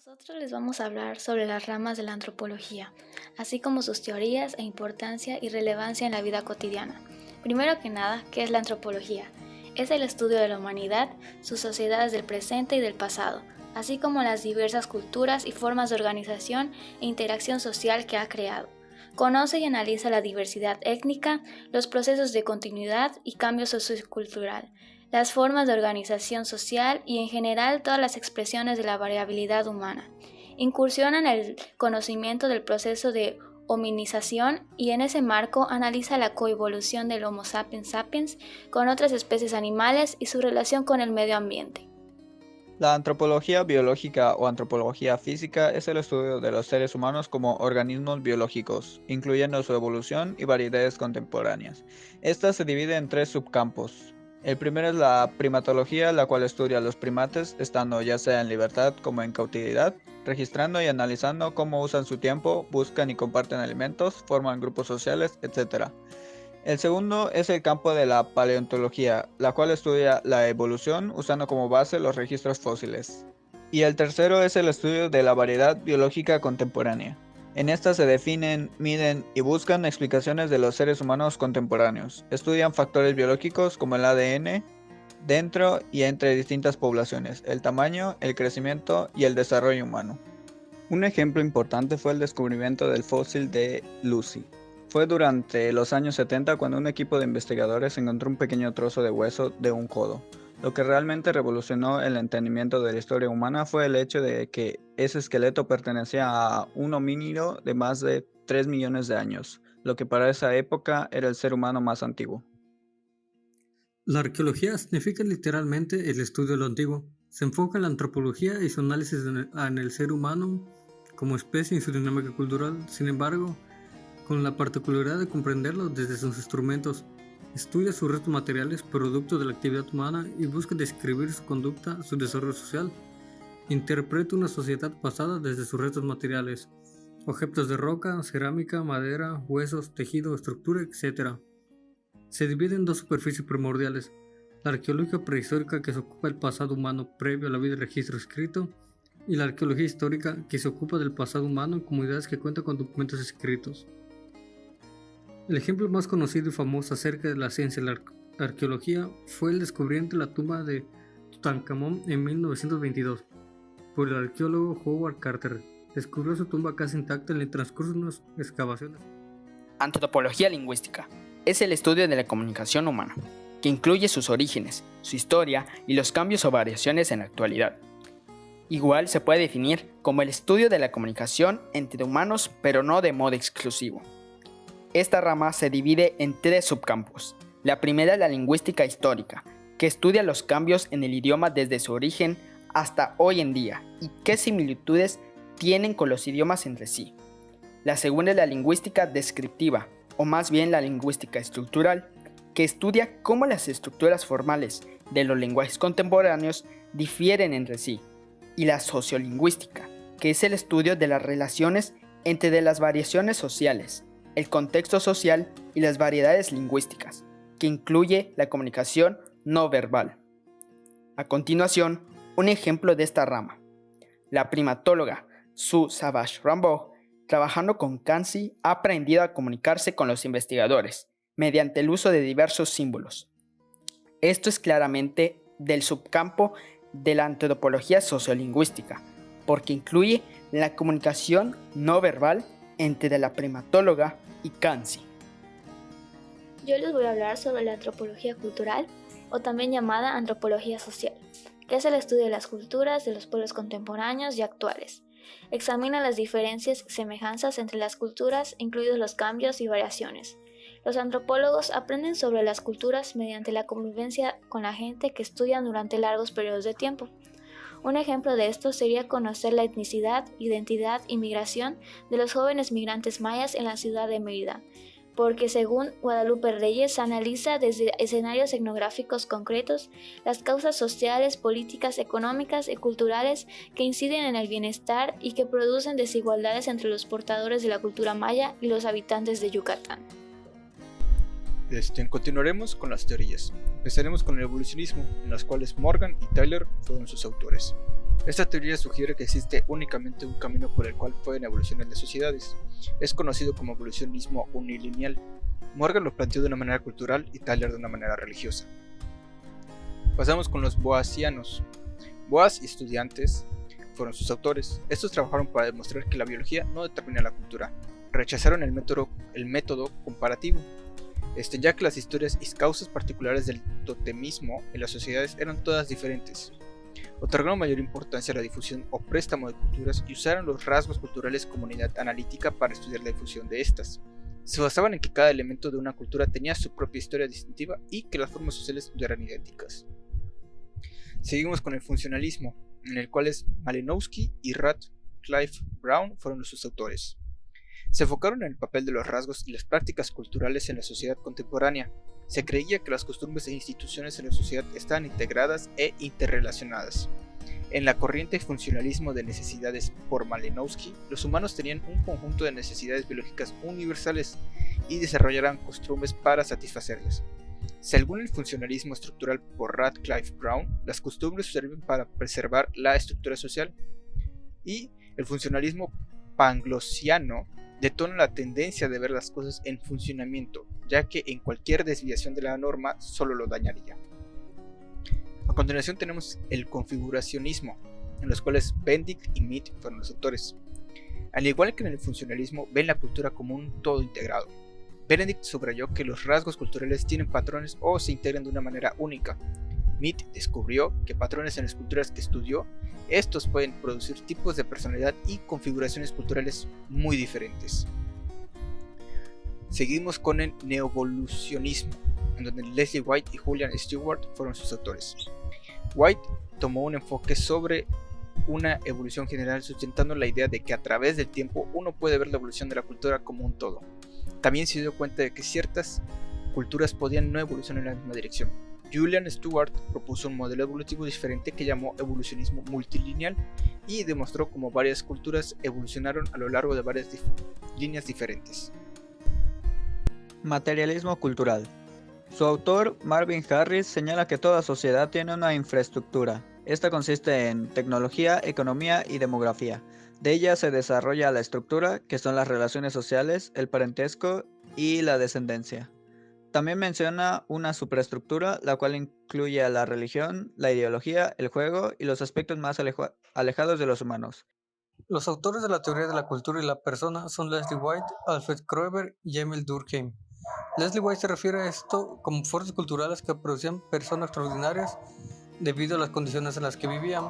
Nosotros les vamos a hablar sobre las ramas de la antropología, así como sus teorías e importancia y relevancia en la vida cotidiana. Primero que nada, ¿qué es la antropología? Es el estudio de la humanidad, sus sociedades del presente y del pasado, así como las diversas culturas y formas de organización e interacción social que ha creado. Conoce y analiza la diversidad étnica, los procesos de continuidad y cambio sociocultural, las formas de organización social y en general todas las expresiones de la variabilidad humana. Incursiona en el conocimiento del proceso de hominización y en ese marco analiza la coevolución del Homo sapiens sapiens con otras especies animales y su relación con el medio ambiente. La antropología biológica o antropología física es el estudio de los seres humanos como organismos biológicos, incluyendo su evolución y variedades contemporáneas. Esta se divide en tres subcampos. El primero es la primatología, la cual estudia a los primates, estando ya sea en libertad como en cautividad, registrando y analizando cómo usan su tiempo, buscan y comparten alimentos, forman grupos sociales, etc. El segundo es el campo de la paleontología, la cual estudia la evolución usando como base los registros fósiles. Y el tercero es el estudio de la variedad biológica contemporánea. En esta se definen, miden y buscan explicaciones de los seres humanos contemporáneos. Estudian factores biológicos como el ADN dentro y entre distintas poblaciones, el tamaño, el crecimiento y el desarrollo humano. Un ejemplo importante fue el descubrimiento del fósil de Lucy. Fue durante los años 70 cuando un equipo de investigadores encontró un pequeño trozo de hueso de un codo. Lo que realmente revolucionó el entendimiento de la historia humana fue el hecho de que ese esqueleto pertenecía a un homínido de más de 3 millones de años, lo que para esa época era el ser humano más antiguo. La arqueología significa literalmente el estudio de lo antiguo. Se enfoca en la antropología y su análisis en el ser humano como especie y su dinámica cultural. Sin embargo, con la particularidad de comprenderlo desde sus instrumentos, estudia sus restos materiales, producto de la actividad humana, y busca describir su conducta, su desarrollo social. Interpreta una sociedad pasada desde sus restos materiales, objetos de roca, cerámica, madera, huesos, tejido, estructura, etc. Se divide en dos superficies primordiales: la arqueología prehistórica, que se ocupa del pasado humano previo a la vida del registro escrito, y la arqueología histórica, que se ocupa del pasado humano en comunidades que cuentan con documentos escritos. El ejemplo más conocido y famoso acerca de la ciencia y la arqueología fue el descubrimiento de la tumba de Tutankamón en 1922 por el arqueólogo Howard Carter. Descubrió su tumba casi intacta en el transcurso de unas excavaciones. Antropología lingüística es el estudio de la comunicación humana, que incluye sus orígenes, su historia y los cambios o variaciones en la actualidad. Igual se puede definir como el estudio de la comunicación entre humanos, pero no de modo exclusivo. Esta rama se divide en tres subcampos. La primera es la lingüística histórica, que estudia los cambios en el idioma desde su origen hasta hoy en día y qué similitudes tienen con los idiomas entre sí. La segunda es la lingüística descriptiva, o más bien la lingüística estructural, que estudia cómo las estructuras formales de los lenguajes contemporáneos difieren entre sí. Y la sociolingüística, que es el estudio de las relaciones entre las variaciones sociales, el contexto social y las variedades lingüísticas, que incluye la comunicación no verbal. A continuación, un ejemplo de esta rama. La primatóloga Sue Savage-Rambaud, trabajando con Kanzi, ha aprendido a comunicarse con los investigadores mediante el uso de diversos símbolos. Esto es claramente del subcampo de la antropología sociolingüística, porque incluye la comunicación no verbal entre la primatóloga y Kanzi. Yo les voy a hablar sobre la antropología cultural, o también llamada antropología social, que es el estudio de las culturas de los pueblos contemporáneos y actuales. Examina las diferencias y semejanzas entre las culturas, incluidos los cambios y variaciones. Los antropólogos aprenden sobre las culturas mediante la convivencia con la gente que estudian durante largos periodos de tiempo. Un ejemplo de esto sería conocer la etnicidad, identidad y migración de los jóvenes migrantes mayas en la ciudad de Mérida, porque según Guadalupe Reyes analiza desde escenarios etnográficos concretos las causas sociales, políticas, económicas y culturales que inciden en el bienestar y que producen desigualdades entre los portadores de la cultura maya y los habitantes de Yucatán. Continuaremos con las teorías. Empezaremos con el evolucionismo, en las cuales Morgan y Tyler fueron sus autores. Esta teoría sugiere que existe únicamente un camino por el cual pueden evolucionar las sociedades. Es conocido como evolucionismo unilineal. Morgan lo planteó de una manera cultural y Tyler de una manera religiosa. Pasamos con los boasianos. Boas y estudiantes fueron sus autores. Estos trabajaron para demostrar que la biología no determina la cultura. Rechazaron el método comparativo, ya que las historias y causas particulares del totemismo en las sociedades eran todas diferentes. Otorgaron mayor importancia a la difusión o préstamo de culturas y usaron los rasgos culturales como unidad analítica para estudiar la difusión de estas. Se basaban en que cada elemento de una cultura tenía su propia historia distintiva y que las formas sociales no eran idénticas. Seguimos con el funcionalismo, en el cual Malinowski y Radcliffe Brown fueron sus autores. Se enfocaron en el papel de los rasgos y las prácticas culturales en la sociedad contemporánea. Se creía que las costumbres e instituciones en la sociedad estaban integradas e interrelacionadas. En la corriente funcionalismo de necesidades por Malinowski, los humanos tenían un conjunto de necesidades biológicas universales y desarrollaran costumbres para satisfacerlas. Según el funcionalismo estructural por Radcliffe Brown, las costumbres sirven para preservar la estructura social, y el funcionalismo panglossiano detona la tendencia de ver las cosas en funcionamiento, ya que en cualquier desviación de la norma solo lo dañaría. A continuación tenemos el configuracionismo, en los cuales Bendick y Mead fueron los autores. Al igual que en el funcionalismo, ven la cultura como un todo integrado. Benedict subrayó que los rasgos culturales tienen patrones o se integran de una manera única. Mead descubrió que patrones en las culturas que estudió, estos pueden producir tipos de personalidad y configuraciones culturales muy diferentes. Seguimos con el neovolucionismo, en donde Leslie White y Julian Stewart fueron sus autores. White tomó un enfoque sobre una evolución general, sustentando la idea de que a través del tiempo uno puede ver la evolución de la cultura como un todo. También se dio cuenta de que ciertas culturas podían no evolucionar en la misma dirección. Julian Stewart propuso un modelo evolutivo diferente que llamó evolucionismo multilineal y demostró cómo varias culturas evolucionaron a lo largo de varias líneas diferentes. Materialismo cultural. Su autor, Marvin Harris, señala que toda sociedad tiene una infraestructura. Esta consiste en tecnología, economía y demografía. De ella se desarrolla la estructura, que son las relaciones sociales, el parentesco y la descendencia. También menciona una superestructura, la cual incluye a la religión, la ideología, el juego y los aspectos más alejados de los humanos. Los autores de la teoría de la cultura y la persona son Leslie White, Alfred Kroeber y Emil Durkheim. Leslie White se refiere a esto como fuerzas culturales que producían personas extraordinarias debido a las condiciones en las que vivían.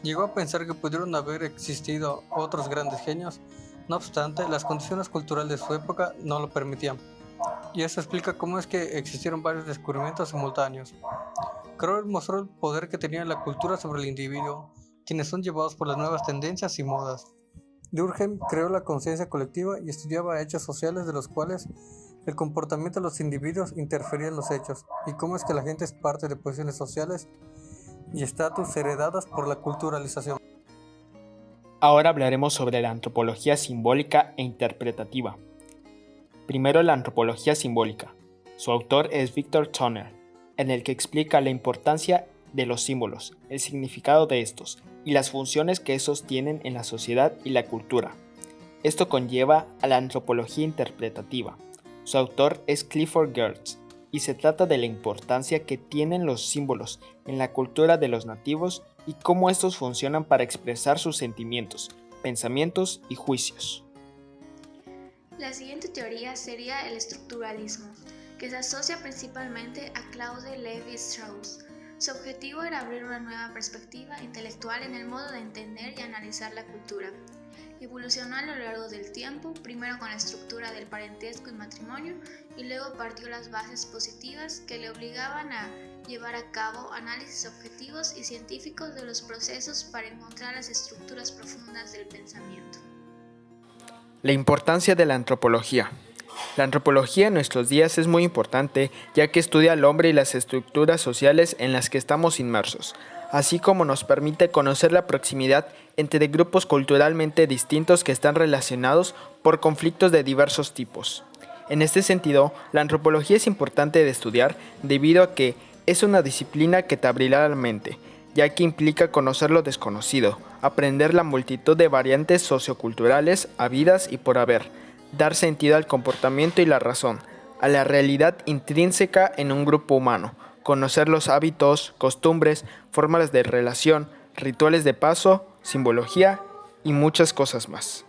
Llegó a pensar que pudieron haber existido otros grandes genios, no obstante, las condiciones culturales de su época no lo permitían. Y eso explica cómo es que existieron varios descubrimientos simultáneos. Kroeber mostró el poder que tenía la cultura sobre el individuo, quienes son llevados por las nuevas tendencias y modas. Durkheim creó la conciencia colectiva y estudiaba hechos sociales de los cuales el comportamiento de los individuos interfería en los hechos, y cómo es que la gente es parte de posiciones sociales y estatus heredadas por la culturalización. Ahora hablaremos sobre la antropología simbólica e interpretativa. Primero, la antropología simbólica. Su autor es Victor Turner, en el que explica la importancia de los símbolos, el significado de estos y las funciones que estos tienen en la sociedad y la cultura. Esto conlleva a la antropología interpretativa. Su autor es Clifford Geertz y se trata de la importancia que tienen los símbolos en la cultura de los nativos y cómo estos funcionan para expresar sus sentimientos, pensamientos y juicios. La siguiente teoría sería el estructuralismo, que se asocia principalmente a Claude Lévi-Strauss. Su objetivo era abrir una nueva perspectiva intelectual en el modo de entender y analizar la cultura. Evolucionó a lo largo del tiempo, primero con la estructura del parentesco y matrimonio, y luego partió las bases positivas que le obligaban a llevar a cabo análisis objetivos y científicos de los procesos para encontrar las estructuras profundas del pensamiento. La importancia de la antropología. La antropología en nuestros días es muy importante, ya que estudia al hombre y las estructuras sociales en las que estamos inmersos, así como nos permite conocer la proximidad entre grupos culturalmente distintos que están relacionados por conflictos de diversos tipos. En este sentido, la antropología es importante de estudiar debido a que es una disciplina que te abrirá la mente, ya que implica conocer lo desconocido, aprender la multitud de variantes socioculturales habidas y por haber, dar sentido al comportamiento y la razón, a la realidad intrínseca en un grupo humano, conocer los hábitos, costumbres, formas de relación, rituales de paso, simbología y muchas cosas más.